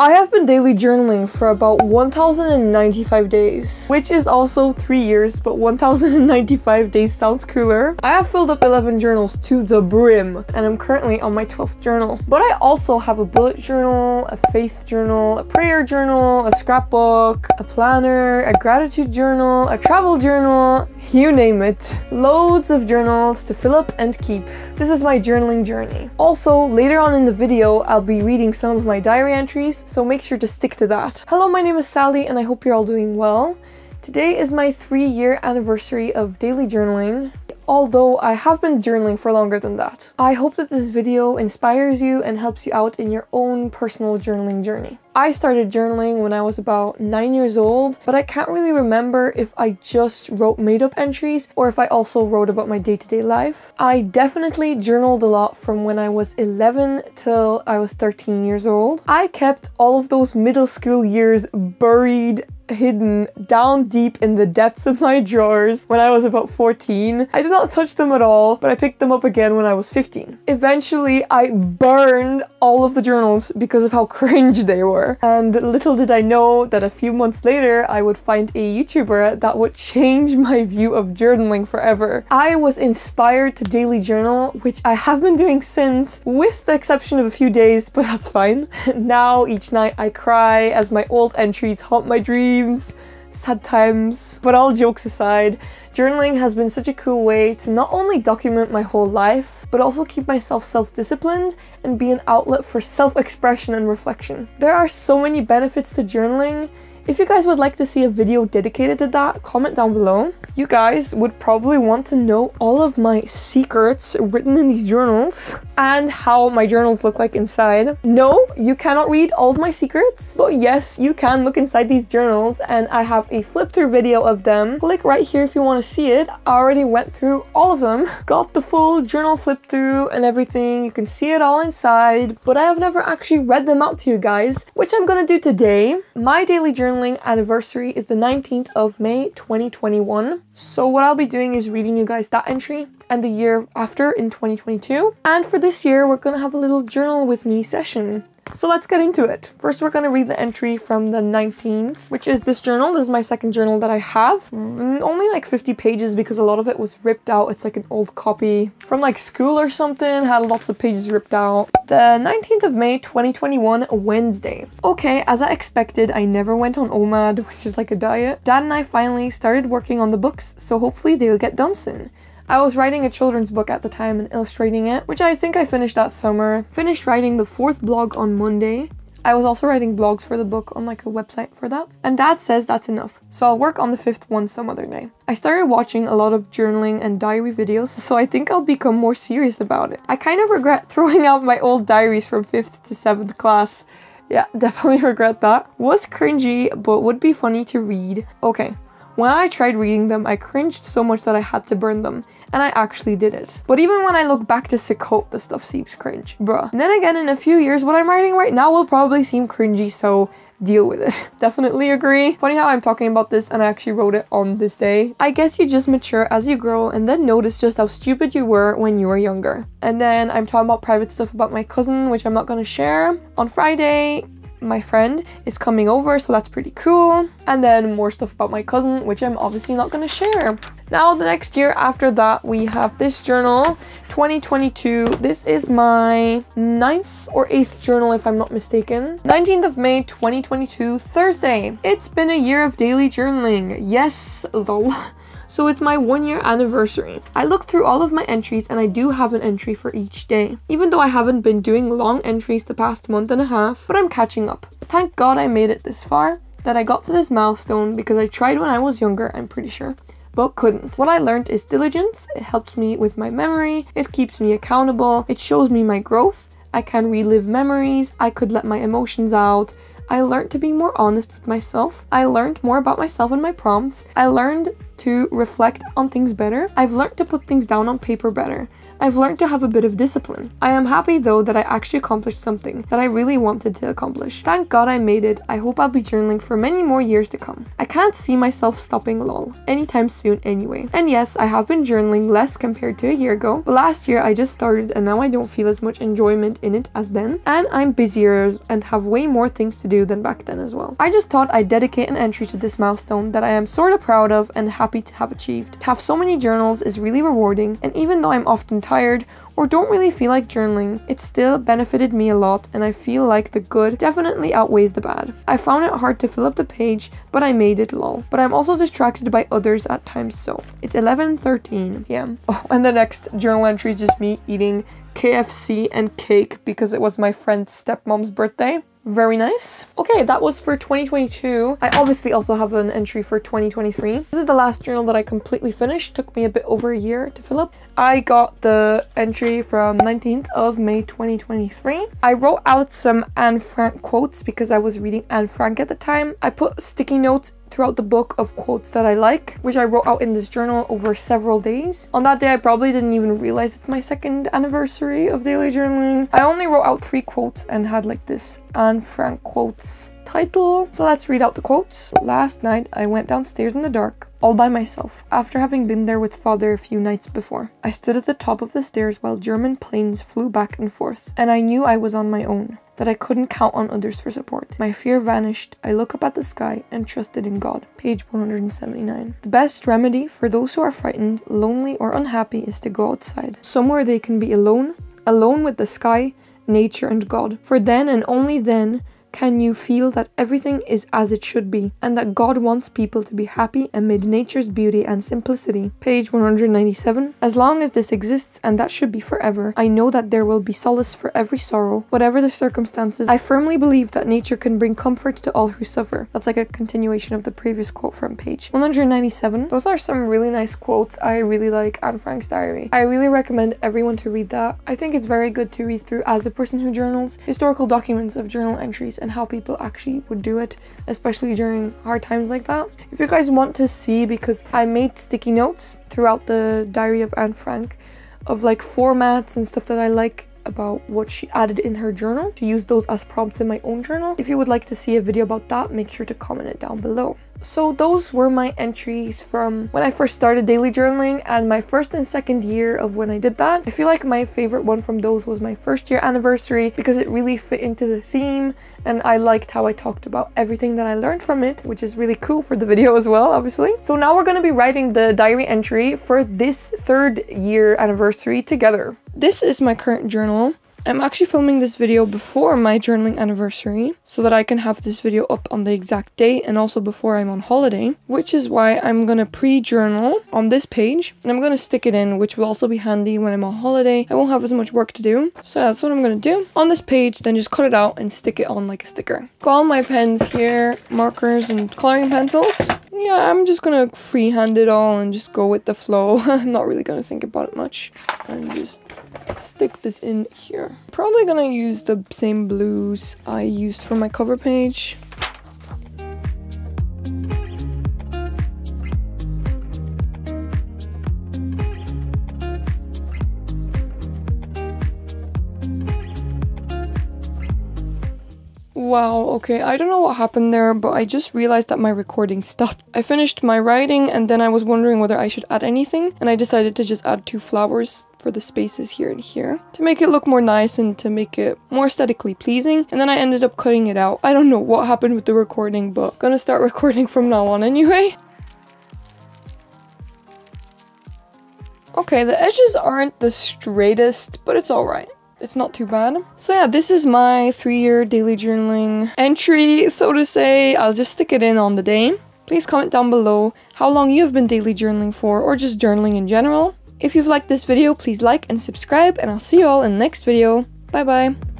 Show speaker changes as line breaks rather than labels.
I have been daily journaling for about 1095 days, which is also 3 years, but 1095 days sounds cooler. I have filled up 11 journals to the brim, and I'm currently on my 12th journal. But I also have a bullet journal, a faith journal, a prayer journal, a scrapbook, a planner, a gratitude journal, a travel journal, you name it. Loads of journals to fill up and keep. This is my journaling journey. Also, later on in the video, I'll be reading some of my diary entries, so make sure to stick to that. Hello, my name is Sally and I hope you're all doing well. Today is my 3-year anniversary of daily journaling, although I have been journaling for longer than that. I hope that this video inspires you and helps you out in your own personal journaling journey. I started journaling when I was about 9 years old, but I can't really remember if I just wrote made-up entries or if I also wrote about my day-to-day life. I definitely journaled a lot from when I was 11 till I was 13 years old. I kept all of those middle school years buried, hidden down deep in the depths of my drawers when I was about 14. I did not touch them at all, but I picked them up again when I was 15. Eventually, I burned all of the journals because of how cringe they were. And little did I know that a few months later, I would find a YouTuber that would change my view of journaling forever. I was inspired to daily journal, which I have been doing since, with the exception of a few days, but that's fine. Now, each night I cry as my old entries haunt my dreams. Sad times. But all jokes aside, journaling has been such a cool way to not only document my whole life, but also keep myself self-disciplined and be an outlet for self-expression and reflection. There are so many benefits to journaling. If you guys would like to see a video dedicated to that, comment down below. You guys would probably want to know all of my secrets written in these journals and how my journals look like inside. No, you cannot read all of my secrets, but yes, you can look inside these journals and I have a flip through video of them. Click right here if you want to see it. I already went through all of them. Got the full journal flip through and everything. You can see it all inside, but I have never actually read them out to you guys, which I'm gonna do today. My daily journaling anniversary is the 19th of May 2021. So what I'll be doing is reading you guys that entry and the year after in 2022. And for this year, we're gonna have a little journal with me session. So let's get into it. First, we're gonna read the entry from the 19th, which is this journal. This is my second journal that I have. Only like 50 pages because a lot of it was ripped out. It's like an old copy from like school or something. Had lots of pages ripped out. The 19th of May 2021, Wednesday. Okay, as I expected, I never went on OMAD, which is like a diet. Dad and I finally started working on the books, so hopefully they'll get done soon. I was writing a children's book at the time and illustrating it, which I think I finished that summer. Finished writing the 4th blog on Monday. I was also writing blogs for the book on like a website for that. And Dad says that's enough, so I'll work on the 5th one some other day. I started watching a lot of journaling and diary videos, so I think I'll become more serious about it. I kind of regret throwing out my old diaries from 5th to 7th class. Yeah, definitely regret that. Was cringy, but would be funny to read. Okay. When I tried reading them, I cringed so much that I had to burn them, and I actually did it. But even when I look back to Sikhote, the stuff seems cringe, bruh. And then again, in a few years, what I'm writing right now will probably seem cringy, so deal with it. Definitely agree. Funny how I'm talking about this and I actually wrote it on this day. I guess you just mature as you grow and then notice just how stupid you were when you were younger. And then I'm talking about private stuff about my cousin, which I'm not gonna share. On Friday, my friend is coming over, so that's pretty cool. And then more stuff about my cousin, which I'm obviously not going to share. Now, the next year after that, we have this journal, 2022. This is my 9th or 8th journal, if I'm not mistaken. 19th of May, 2022, Thursday. It's been a year of daily journaling. Yes, lol. So it's my 1-year anniversary. I looked through all of my entries and I do have an entry for each day. Even though I haven't been doing long entries the past month and a half, but I'm catching up. Thank God I made it this far, that I got to this milestone because I tried when I was younger, I'm pretty sure, but couldn't. What I learned is diligence. It helps me with my memory. It keeps me accountable. It shows me my growth. I can relive memories. I could let my emotions out. I learned to be more honest with myself. I learned more about myself and my prompts. I learned to reflect on things better. I've learned to put things down on paper better. I've learned to have a bit of discipline. I am happy though that I actually accomplished something that I really wanted to accomplish. Thank God I made it. I hope I'll be journaling for many more years to come. I can't see myself stopping lol anytime soon anyway. And yes, I have been journaling less compared to a year ago, but last year I just started and now I don't feel as much enjoyment in it as then, and I'm busier and have way more things to do than back then as well. I just thought I'd dedicate an entry to this milestone that I am sort of proud of and happy to have achieved. To have so many journals is really rewarding, and even though I'm often tired or don't really feel like journaling, it still benefited me a lot, and I feel like the good definitely outweighs the bad. I found it hard to fill up the page, but I made it lol. But I'm also distracted by others at times, so it's 11:13 p.m. Oh, and the next journal entry is just me eating KFC and cake because it was my friend's stepmom's birthday. Very nice. Okay, that was for 2022. I obviously also have an entry for 2023. This is the last journal that I completely finished. Took me a bit over a year to fill up. I got the entry from 19th of May 2023. I wrote out some Anne Frank quotes because I was reading Anne Frank at the time. I put sticky notes throughout the book of quotes that I like, which I wrote out in this journal over several days. On that day, I probably didn't even realize it's my 2nd anniversary of daily journaling. I only wrote out 3 quotes and had like this Anne Frank quotes title. So let's read out the quotes. Last night, I went downstairs in the dark, all by myself, after having been there with father a few nights before. I stood at the top of the stairs while German planes flew back and forth, and I knew I was on my own, that I couldn't count on others for support. My fear vanished. I look up at the sky and trusted in God. Page 179. The best remedy for those who are frightened, lonely, or unhappy is to go outside, somewhere they can be alone with the sky, nature, and God. For then and only then can you feel that everything is as it should be, and that God wants people to be happy amid nature's beauty and simplicity. Page 197. As long as this exists, and that should be forever, I know that there will be solace for every sorrow, whatever the circumstances. I firmly believe that nature can bring comfort to all who suffer. That's like a continuation of the previous quote from page 197. Those are some really nice quotes. I really like Anne Frank's diary. I really recommend everyone to read that. I think it's very good to read through as a person who journals, historical documents of journal entries and how people actually would do it, especially during hard times like that. If you guys want to see, because I made sticky notes throughout the diary of Anne Frank of like formats and stuff that I like about what she added in her journal, to use those as prompts in my own journal. If you would like to see a video about that, make sure to comment it down below. So those were my entries from when I first started daily journaling and my 1st and 2nd year of when I did that. I feel like my favorite one from those was my 1st year anniversary because it really fit into the theme, and I liked how I talked about everything that I learned from it, which is really cool for the video as well, obviously. So now we're going to be writing the diary entry for this 3rd year anniversary together. This is my current journal. I'm actually filming this video before my journaling anniversary so that I can have this video up on the exact date and also before I'm on holiday, which is why I'm gonna pre-journal on this page and I'm gonna stick it in, which will also be handy when I'm on holiday. I won't have as much work to do, so that's what I'm gonna do on this page, then just cut it out and stick it on like a sticker. Got all my pens here, markers and coloring pencils. Yeah, I'm just gonna freehand it all and just go with the flow. I'm not really gonna think about it much and just stick this in here. Probably gonna use the same blues I used for my cover page. Wow, okay, I don't know what happened there, but I just realized that my recording stopped. I finished my writing and then I was wondering whether I should add anything, and I decided to just add 2 flowers for the spaces here and here to make it look more nice and to make it more aesthetically pleasing, and then I ended up cutting it out. I don't know what happened with the recording, but gonna start recording from now on anyway. Okay, the edges aren't the straightest, but it's alright. It's not too bad. So yeah, this is my 3-year daily journaling entry, so to say. I'll just stick it in on the day. Please comment down below how long you have been daily journaling for, or just journaling in general. If you've liked this video, please like and subscribe, and I'll see you all in the next video. Bye bye!